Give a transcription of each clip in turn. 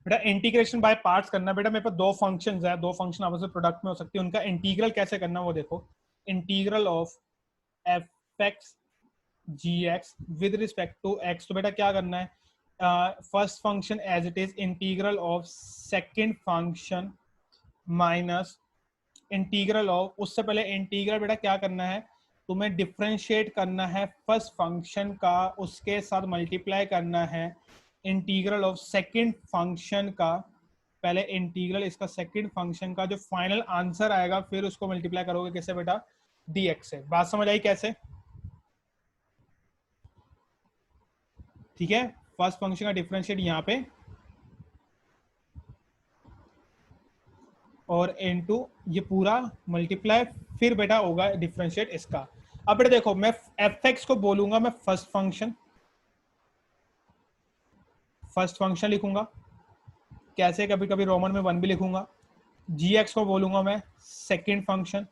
बेटा integration by parts करना। बेटा मेरे पास दो फंक्शंस है, दो फंक्शन आपस में प्रोडक्ट में हो सकती है, उनका इंटीग्रल कैसे करना वो देखो। Integral of f x g x with respect to x. तो बेटा क्या करना है, first function as it is, integral of second function minus integral of, उससे पहले इंटीग्रल बेटा क्या करना है, तुम्हें डिफरेंशिएट करना है फर्स्ट फंक्शन का, उसके साथ मल्टीप्लाई करना है इंटीग्रल ऑफ सेकंड फंक्शन का। पहले इंटीग्रल इसका सेकंड फंक्शन का, जो फाइनल आंसर आएगा फिर उसको मल्टीप्लाई करोगे कैसे बेटा, dx से। बात समझ आई कैसे? ठीक है, फर्स्ट फंक्शन का डिफरेंशिएट यहाँ पे और इनटू ये पूरा मल्टीप्लाई, फिर बेटा होगा डिफरेंशिएट इसका। अब बेटा देखो, मैं एफ एक्स को बोलूंगा मैं फर्स्ट फंक्शन लिखूंगा, कैसे, कभी कभी रोमन में 1 भी लिखूंगा। जी एक्स को बोलूंगा मैं सेकंड फंक्शन,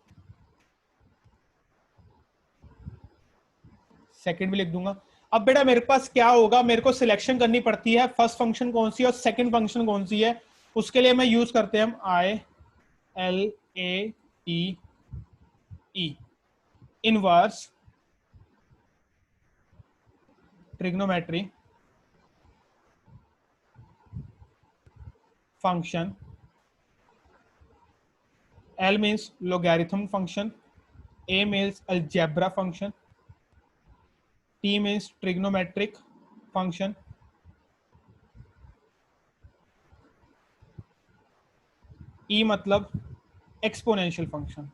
सेकंड भी लिख दूंगा। अब बेटा मेरे पास क्या होगा, मेरे को सिलेक्शन करनी पड़ती है फर्स्ट फंक्शन कौन सी है और सेकंड फंक्शन कौन सी है। उसके लिए मैं यूज करते हैं हम ILATE, inverse trigonometry function. L means logarithm function, A means algebra function, T means trigonometric function, E मतलब exponential function।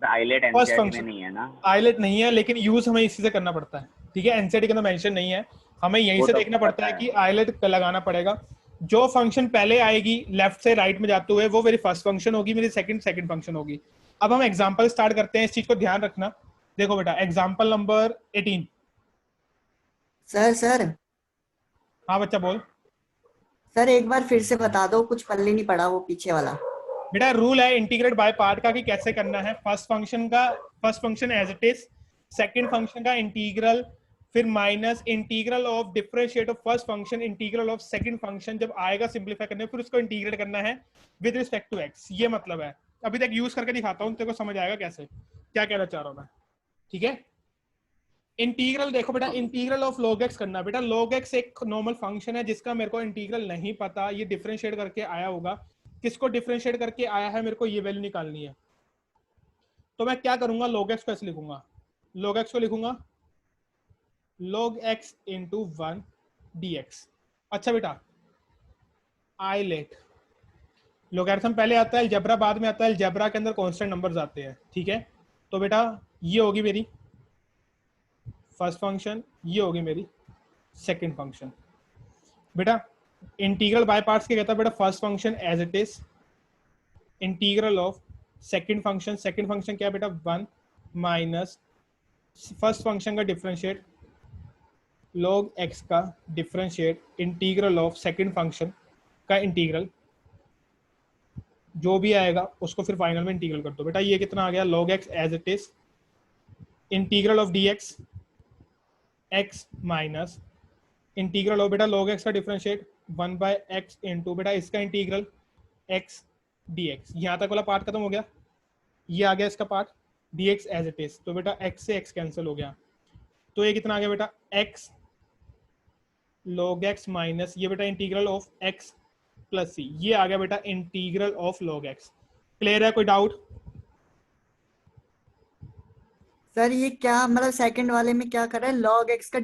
ILATE first NCERT में फंक्शन नहीं है ना? आइलेट नहीं है, लेकिन यूज हमें इसी से करना पड़ता है। ठीक है, एनसीईआरटी के अंदर मेंशन नहीं है, हमें यहीं वो से तो देखना पड़ता पता है है। कि आइलेट लगाना पड़ेगा। जो फंक्शन पहले आएगी लेफ्ट से राइट में जाते हुए वो मेरी फर्स्ट फंक्शन होगी, मेरी सेकंड फंक्शन होगी। अब हम एग्जांपल स्टार्ट करते हैं, इस चीज को ध्यान रखना। देखो बेटा एग्जांपल नंबर 18। सर हाँ बच्चा बोल। सर एक बार फिर से बता दो, कुछ पल्ले नहीं पड़ा वो पीछे वाला। बेटा रूल है इंटीग्रेट बाय पार्ट का कि कैसे करना है। First function as it is, second function का इंटीग्रल, फिर minus integral of differentiate of first function, integral of second function जब आएगा सिंपलीफाई करने, फिर उसको इंटीग्रेट करना है विद रिस्पेक्ट टू एक्स। ये मतलब है, अभी तक यूज करके दिखाता हूँ, तेरे को समझ आएगा कैसे क्या कहना चाह रहा हूँ मैं। ठीक है, इंटीग्रल देखो बेटा, इंटीग्रल ऑफ log x करना। बेटा log x एक नॉर्मल फंक्शन है जिसका मेरे को इंटीग्रल नहीं पता, ये डिफरेंशिएट करके आया होगा। किसको डिफरेंशिएट करके आया है, मेरे को ये वैल्यू निकालनी है। तो मैं क्या करूंगा, log x को ऐसे लिखूंगा, log x को लिखूंगा log x इंटू 1 dx। अच्छा बेटा आइलेट, लोगैरिथम पहले आता है, अलजेब्रा बाद में आता है, अलजेब्रा के अंदर कांस्टेंट नंबर्स आते हैं। ठीक है, तो बेटा ये होगी मेरी फर्स्ट फंक्शन, ये होगी मेरी सेकंड फंक्शन। बेटा इंटीग्रल बाय पार्ट्स क्या कहता है बेटा, first function as it is, integral of second function क्या है बेटा 1 माइनस फर्स्ट फंक्शन का डिफरेंशिएट log x का differentiate integral of second function का इंटीग्रल, जो भी आएगा उसको फिर फाइनल में इंटीग्रल कर दो। बेटा ये कितना आ गया, log x as it is, integral of dx x minus integral of बेटा log x का डिफरेंशिएट 1 बाय एक्स इंटू बेटा इसका इंटीग्रल x dx। यहाँ तक वाला पार्ट खत्म हो गया, ये आ गया इसका part dx as it is. तो बेटा x से x कैंसिल हो गया, तो ये कितना आ गया बेटा x log x माइनस ये बेटा इंटीग्रल ऑफ x प्लस सी, ये आ गया बेटा integral of log x। Clear है, कोई डाउट? सर ये क्या मतलब सेकंड वाले में क्या कर रहा है, log x का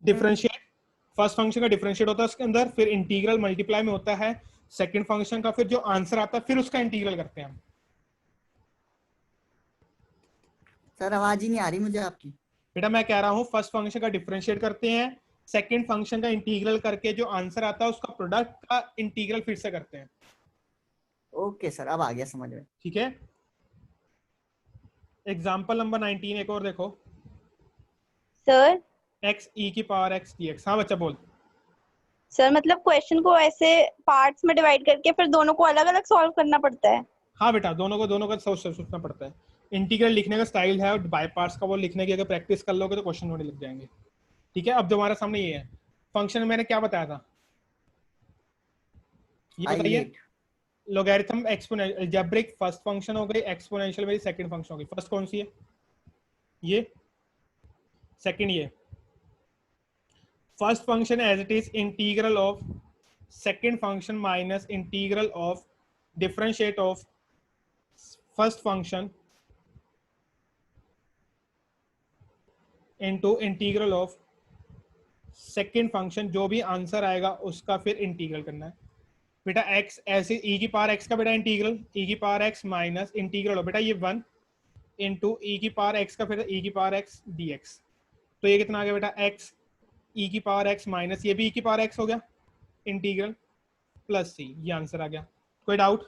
डिफरेंशिएट, फर्स्ट फंक्शन का डिफरेंशिएट होता है उसके अंदर, फिर इंटीग्रल मल्टीप्लाई में होता है सेकंड फंक्शन का, फिर जो आंसर आता है फिर उसका इंटीग्रल करते हैं हम। सर आवाज ही नहीं आ रही मुझे आपकी। बेटा मैं कह रहा हूँ फर्स्ट फंक्शन का डिफरेंशिएट करते हैं, सेकंड फंक्शन का इंटीग्रल करके जो आंसर आता है उसका प्रोडक्ट का इंटीग्रल फिर से करते हैं। ओके सर, अब आ गया समझ में। ठीक है, एग्जाम्पल नंबर 19 एक और देखो। सर x e की पावर x dx। हाँ बच्चा बोल। सर मतलब क्वेश्चन को ऐसे पार्ट्स में डिवाइड करके फिर दोनों को अलग अलग सॉल्व करना पड़ता है? हाँ बेटा दोनों का सोचना पड़ता है। इंटीग्रल लिखने का स्टाइल है और बाय पार्ट्स का वो लिखने की अगर प्रैक्टिस कर लोगे तो क्वेश्चन होने लग जाएंगे। ठीक है, अब जो हमारे सामने ये है फंक्शन, मैंने क्या बताया था, ये बताइए highlight. Logarithm exponential algebraic first function हो गई, एक्सपोनेंशियल मेरी सेकंड फंक्शन हो गई। फर्स्ट कौन सी है? ये। सेकंड ये। First function as it is integral of second function minus integral of differentiate of first function into integral of second function. जो भी आंसर आएगा उसका फिर इंटीग्रल करना है बेटा। x ऐसे e की पावर x का बेटा इंटीग्रल, e की पावर x माइनस इंटीग्रल हो बेटा ये 1 इंटू e की पावर x का फिर e की पावर x dx। तो ये कितना आ गया बेटा? x e की पावर x माइनस ये भी e की पावर x हो गया इंटीग्रल प्लस c। ये आंसर आ गया। कोई डाउट?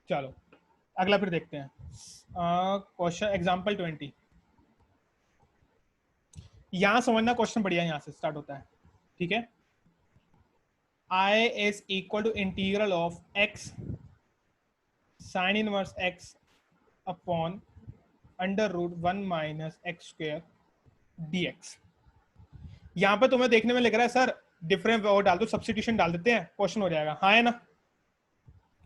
चलो अगला फिर देखते हैं। Question example 20। यहां समझना क्वेश्चन बढ़िया यहां से स्टार्ट होता है, ठीक है। I is equal to integral of x sin inverse x upon under root 1 minus x square dx। यहाँ पे तुम्हें देखने में लग रहा है सर डिफरेंट वो डाल दो, सब्स्टिट्यूशन डाल देते हैं, क्वेश्चन हो जाएगा। हाँ है ना?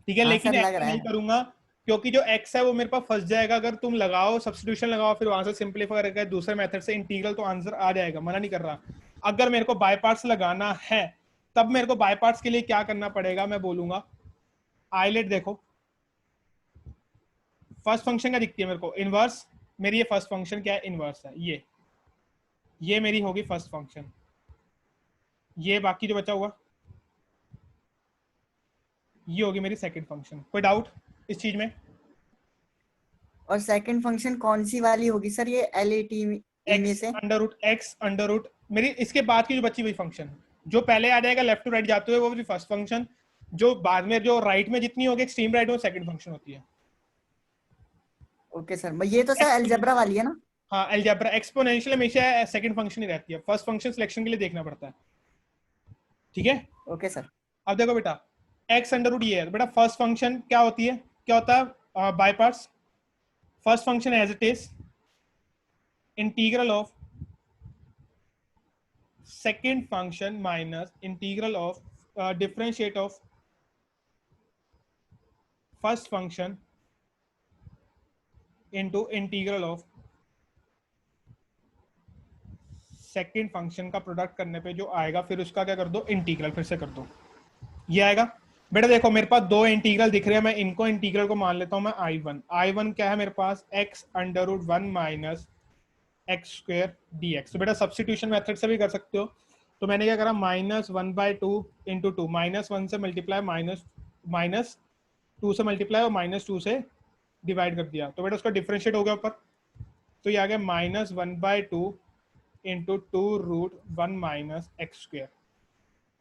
ठीक है। हाँ लेकिन सर, लग ऐसा रहा नहीं है। करूंगा क्योंकि जो x है वो मेरे पास फंस जाएगा। अगर तुम लगाओ सब्स्टिट्यूशन लगाओ फिर वहां से सिंपलीफाई करके दूसरे मेथड से इंटीग्रल तो आंसर आ जाएगा, मना नहीं कर रहा। अगर मेरे को बाय पार्ट्स लगाना है तब मेरे को बाय पार्ट्स के लिए क्या करना पड़ेगा मैं बोलूंगा। आइलेट देखो, फर्स्ट फंक्शन क्या दिखती है मेरे को? इनवर्स। मेरी ये फर्स्ट फंक्शन क्या है? इनवर्स है। ये मेरी होगी फर्स्ट फंक्शन। ये बाकी जो बचा हुआ ये होगी मेरी सेकंड फंक्शन। कोई डाउट इस चीज में? और सेकंड फंक्शन कौन सी वाली होगी सर? ये LAT में एक्स से? Under root x under root मेरी इसके बाद की जो बची हुई फंक्शन जो पहले आ जाएगा लेफ्ट टू राइट जाते हुए वो मेरी फर्स्ट फंक्शन। जो बाद में जो राइट में जितनी होगी एक्सट्रीम राइट वो सेकंड फंक्शन होती है। ओके सर, ये तो सर अलजेब्रा वाली है ना? हाँ अलजेब्रा। एक्सपोनेंशियल हमेशा सेकंड फंक्शन ही रहती है, फर्स्ट फंक्शन सिलेक्शन के लिए देखना पड़ता है, ठीक है। Okay sir. अब देखो बेटा एक्स अंडर रूट ये है बेटा फर्स्ट फंक्शन क्या होती है, क्या होता है by parts. First function as it is integral of second function minus integral of differentiate of first function into integral of second function का प्रोडक्ट करने पे जो आएगा फिर उसका क्या कर दो? इंटीग्रल फिर से कर दो। ये आएगा बेटा। देखो मेरे पास दो इंटीग्रल दिख रहे हैं, मैं इनको इंटीग्रल को मान लेता हूं मैं I1 क्या है मेरे पास? x under root 1 minus x square dx। तो बेटा सब्स्टिट्यूशन मेथड से भी कर सकते हो। तो मैंने क्या करा? -1/2 इंटू 2, -1 से मल्टीप्लाई माइनस 2 से मल्टीप्लाई और -2 से डिवाइड कर दिया। तो बेटा उसका डिफरेंशिएट हो गया ऊपर। तो ये आ गया -1/2 into 2 root 1 minus x square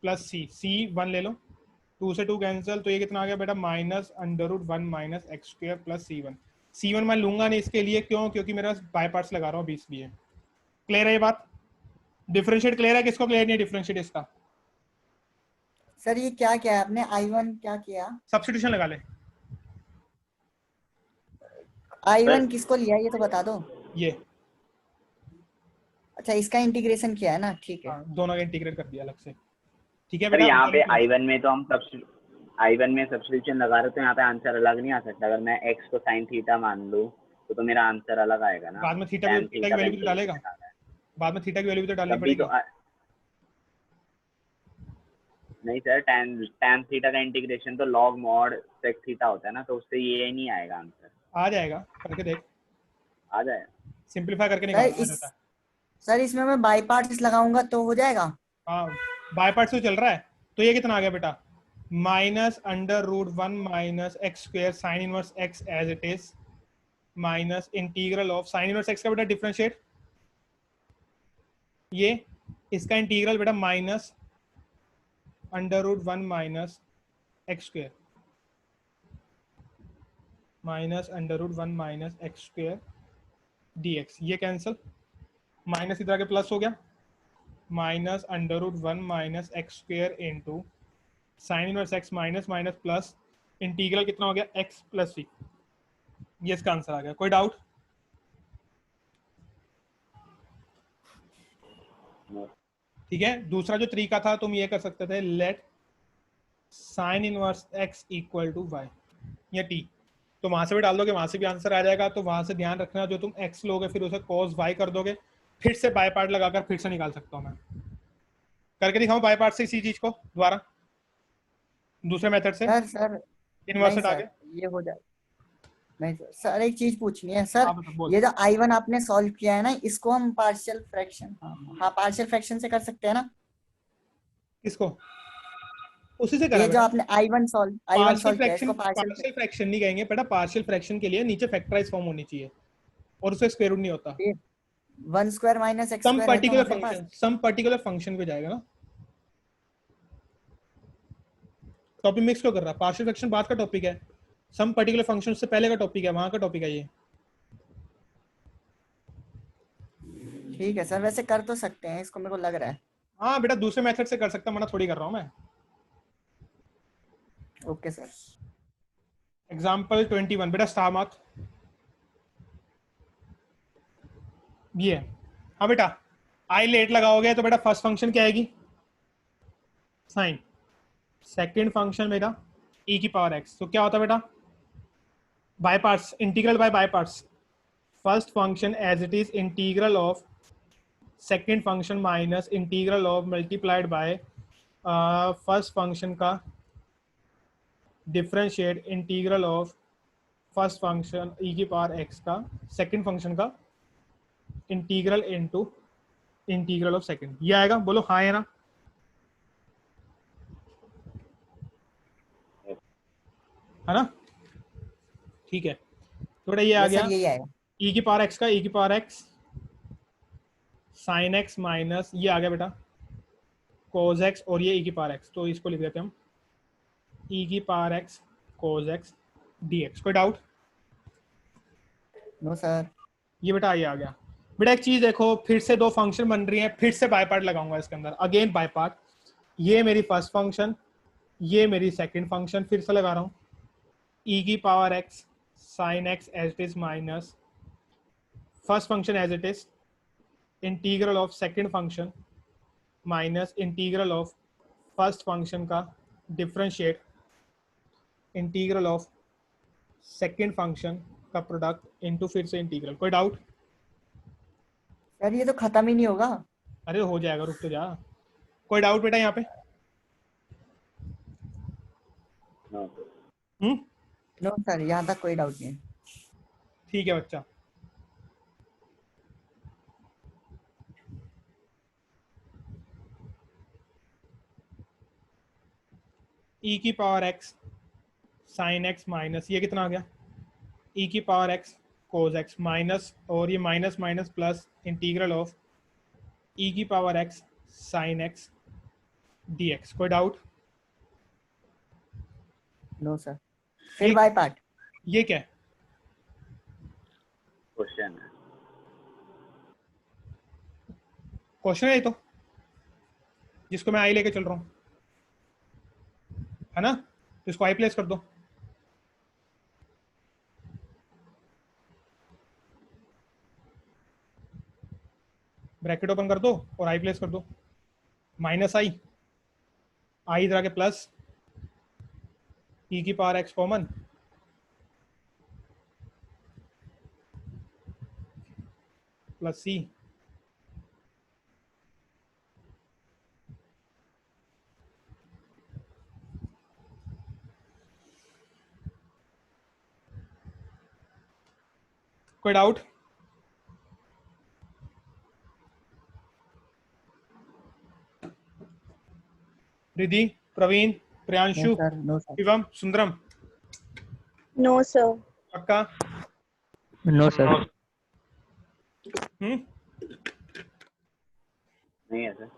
plus c 1 ले लो, 2 से 2 कैंसिल। तो ये कितना आ गया बेटा? -√1 minus x square plus C1 मैं लूंगा नहीं इसके लिए, क्यों? क्योंकि मेरा बाय पार्ट्स लगा रहा हूँ अभी इसलिए। क्लियर है ये बात? डिफरेंशिएट क्लियर है? किसको क्लियर नहीं है डिफरेंशिएट इसका? सर ये क्या किया है आपने? I1 क्या किया? सब्स्टिट्यूशन लगा ले। I1 किसको लिया ये तो बता दो। ये अच्छा, इसका इंटीग्रेशन किया है ना? ठीक है। हाँ दोनों का इंटीग्रेट कर दिया अलग से, ठीक है सर बेटा। यहाँ पे I1 में तो हम I1 में सब्स्टिट्यूशन लगा रहे तो यहाँ पे आंसर अलग नहीं आ सकता। अगर मैं x को sin थीटा मान लूँ तो मेरा आंसर अलग आएगा ना। बाद में थीटा की वैल्यू भी तो डालेगा, बाद में थीटा की वैल्यू भी तो डालनी तभी पड़ेगी। तो नहीं सर, tan थीटा का इंटीग्रेशन तो log mod sec थीटा होता है ना, तो उससे ये नहीं आएगा आंसर। आ जाएगा, करके देख, आ जाएगा। सिंपलीफाई करके निकाल। सर इसमें मैं बाई पार्ट्स लगाऊंगा तो हो जाएगा? हाँ बाय पार्ट्स तो चल रहा है। तो ये कितना आ गया बेटा? -√1 minus x square sine inverse x as it is minus integral of sine inverse x का बेटा डिफरेंशिएट, ये इसका इंटीग्रल बेटा -√1 minus x square -√1 minus x square dx। ये कैंसिल, माइनस इधर आके प्लस हो गया, -√1 minus x square into sine inverse x minus minus plus integral कितना हो गया? x plus c। ये इसका आंसर आ गया। कोई डाउट? No. ठीक है, दूसरा जो तरीका था तुम ये कर सकते थे, let sine inverse x equal to y या t, तो वहां से भी डाल दोगे, वहां से भी आंसर आ जाएगा। तो वहां से ध्यान रखना, जो तुम x लोगे फिर उसे cos y कर दोगे, फिर से बाय पार्ट लगाकर फिर से निकाल सकता हूँ मैं। करके दिखाऊं बाय पार्ट से इसी चीज को दोबारा दूसरे मेथड से, सर इनवर्स नहीं हटा के। सर, ये हो जाए नहीं सर, एक चीज पूछनी है सर। हाँ, बोल। ये जो I1 आपने सॉल्व किया है ना, इसको हम पार्शियल फ्रैक्शन, हाँ पार्शियल फ्रैक्शन से कर सकते हैं ना? किसको? उसी से करा ये जो बेटा। आपने I1 सॉल्व किया है, इसको पार्शियल फ्रैक्शन नहीं कहेंगे बेटा, पार्शियल फ्रैक्शन के लिए नीचे फैक्टराइज फॉर्म होनी चाहिए और उससे स्क्वायर रूट नहीं होता। 1 स्क्वायर माइनस x स्क्वायर है तो हमारे पास। सम पर्टिकुलर फंक्शन पे जाएगा ना। टॉपिक मिक्स क्यों कर रहा? पार्शियल फ्रैक्शन बाद का टॉपिक है, सम पर्टिकुलर फंक्शन से पहले का टॉपिक है, वहां का टॉपिक है ये। ठीक है सर, वैसे कर तो सकते हैं इसको, मेरे को लग रहा है। हाँ बेटा, दूसरे मेथड से कर सकता, मना थोड़ी कर रहा हूँ मैं। Okay sir. एग्जाम्पल 21 बेटा, स्टार मार्क ये है। हाँ बेटा, आई लेट लगाओगे तो बेटा फर्स्ट फंक्शन क्या आएगी? साइन। सेकंड फंक्शन बेटा e की पावर x, तो क्या होता है बेटा? By parts, integral by parts. First function as it is integral of second function minus integral of multiplied by first function का differentiate integral of first function e की power x का second function का integral into integral of second. ये आएगा, बोलो हाँ है ना? है ना? ठीक है, तो बेटा ये आ गया यही आएगा e की पावर x का e की power x sine x minus ये आ गया बेटा cos x और ये e की पावर x, तो इसको लिख देते हैं हम e की power x cos x dx। कोई डाउट? No sir. ये बेटा ये आ गया। बेटा एक चीज देखो, फिर से दो फंक्शन बन रही हैं, फिर से बाय पार्ट लगाऊंगा इसके अंदर, अगेन बाय पार्ट। ये मेरी फर्स्ट फंक्शन, ये मेरी सेकंड फंक्शन, फिर से लगा रहा हूँ e की power x sine x as it is minus first function as it is integral of second function minus integral of first function का differentiate integral of second function का प्रोडक्ट इनटू फिर से इंटीग्रल। कोई doubt? Sir ये तो खत्म ही नहीं होगा। अरे हो जाएगा, रुक तो जा। कोई डाउट बेटा यहाँ पे? No. नो सर, यहाँ तक कोई डाउट नहीं है। ठीक है बच्चा। e की power x sine x minus ये कितना आ गया? e की power x cos x minus और ये minus minus plus integral of e की power x sine x dx। कोई डाउट? No sir. फिर बाय पार्ट। ये क्या है? क्वेश्चन है। क्वेश्चन है ये तो, जिसको मैं आई लेके चल रहा हूँ, है ना? तो इसको आई प्लेस कर दो। ब्रैकेट ओपन कर दो और आई प्लेस कर दो। माइनस आई इधर आके प्लस e की power x common plus c कोई doubt? Riddhi, Praveen, Priyanshu, no sir. Shivam, Sundaram, no sir. पक्का? No sir. नहीं है सर।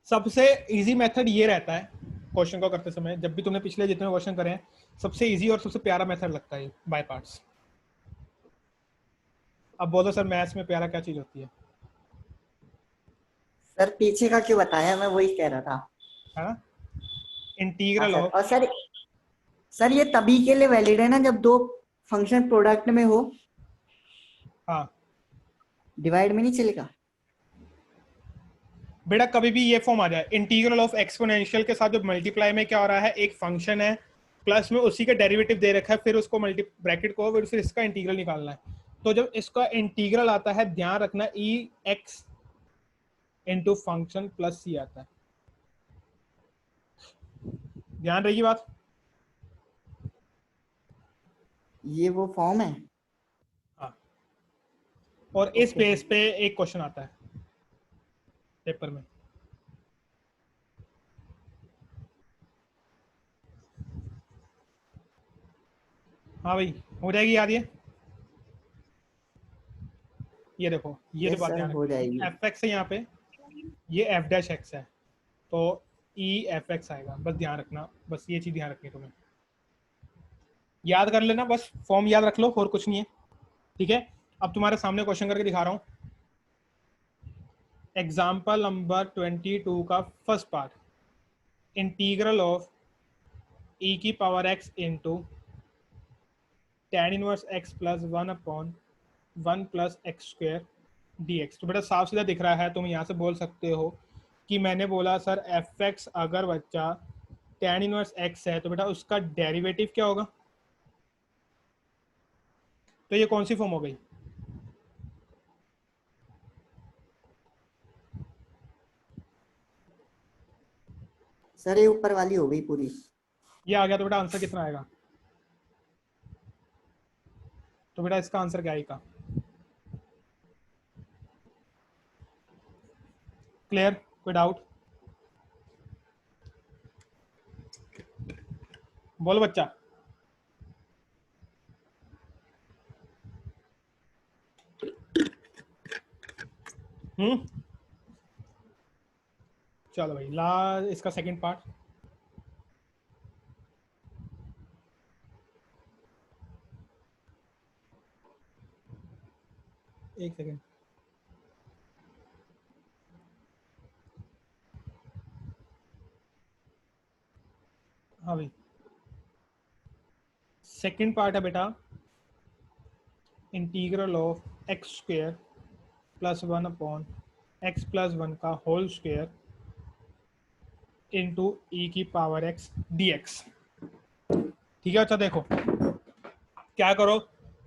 सबसे इजी मेथड ये रहता है क्वेश्चन को करते समय, जब भी तुमने पिछले जितने क्वेश्चन करे हैं, सबसे इजी और सबसे प्यारा मेथड लगता है बाय पार्ट्स। अब बोलो सर, मैथ्स में प्यारा क्या चीज होती है? सर पीछे का क्यों बताया, मैं वही कह रहा था, है ना? Integral of. और सर ये तभी के लिए वैलिड है ना जब दो फंक्शन प्रोडक्ट में हो। हाँ, डिवाइड में नहीं चलेगा। बेटा कभी भी ये फॉर्म आ जाए, इंटीग्रल ऑफ एक्सपोनेंशियल के साथ जो मल्टीप्लाई में क्या हो रहा है, एक फंक्शन है प्लस में उसी का डेरिवेटिव दे रखा है, फिर उसको मल्टी ब्रैकेट को फिर इसका इंटीग्रल निकालना है। तो जब इसका इंटीग्रल आता है, ध्यान रखना ई एक्स इंटू फंक्शन प्लस सी आता है, ध्यान रहेगी बात। ये वो फॉर्म है। हाँ, और इस Okay. बेस पे एक क्वेश्चन आता है पेपर में। हाँ भाई, हो जाएगी याद ये देखो, ये जो Yes, बात sir, ध्यान हो जाएगी। एफ एक्स है यहाँ पे, ये एफ डैश एक्स है, तो ई एफ एक्स आएगा, बस ध्यान रखना, बस ये चीज ध्यान रखनी है तुम्हें, याद कर लेना, बस फॉर्म याद रख लो और कुछ नहीं है, ठीक है। अब तुम्हारे सामने क्वेश्चन करके दिखा रहा हूँ, एग्जाम्पल नंबर 22 का फर्स्ट पार्ट, इंटीग्रल ऑफ ई की power x into tan inverse x plus 1/1 plus x square dx। तो बेटा साफ सीधा दिख रहा है, तुम यहाँ से बोल सकते हो कि मैंने बोला सर एफ एक्स अगर बच्चा tan इनवर्स एक्स है तो बेटा उसका डेरिवेटिव क्या होगा, तो ये कौन सी फॉर्म हो गई, सर ये ऊपर वाली हो गई पूरी। ये आ गया, तो बेटा आंसर कितना आएगा, तो बेटा इसका आंसर क्या आएगा, क्लियर, कोई डाउट, बोलो बच्चा। चलो भाई, इसका सेकंड पार्ट, एक सेकंड, हाँ भाई सेकंड पार्ट है बेटा, integral of x square plus 1/x plus 1 का होल स्क्वायर इंटू ई की पावर एक्स dx। ठीक है, अच्छा देखो क्या करो,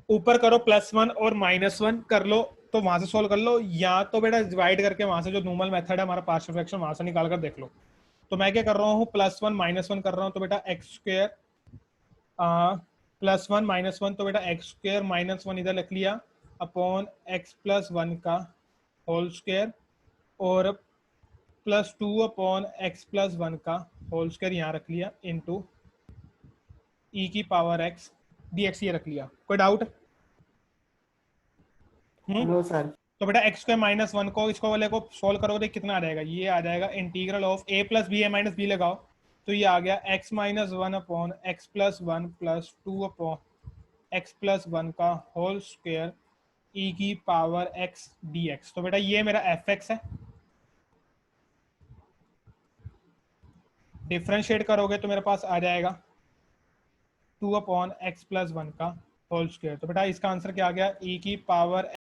ऊपर करो +1 और -1 कर लो, तो वहां से सोल्व कर लो, या तो बेटा डिवाइड करके वहां से जो नॉर्मल मेथड है हमारा पार्शियल फ्रैक्शन, वहां से निकाल कर देख लो। तो मैं क्या कर रहा हूँ, +1 -1 कर रहा हूँ, तो बेटा एक्स स्क्वायर +1 -1, तो बेटा एक्स स्क्वायर -1 इधर लिख लिया अपॉन एक्स प्लस 1 का होल स्क्वायर, और +2 अपॉन एक्स प्लस 1 का होल स्क्वायर यहाँ रख लिया इंटू ई की पावर एक्स dx ये रख लिया। कोई डाउट? No sir. तो बेटा एक्स स्क्वायर -1 को इसको वाले को सोल्व करोगे कितना आ जाएगा, ये आ जाएगा integral of a plus b, a minus b लगाओ, तो ये आ गया x -1 upon x plus 1 plus 2 upon x plus 1 का होल स्क्वायर ई की पावर x dx। तो बेटा ये मेरा fx है, डिफरेंशिएट करोगे तो मेरे पास आ जाएगा 2 अपॉन एक्स प्लस 1 का होल स्क्वायर। तो बेटा इसका आंसर क्या आ गया, ई की पावर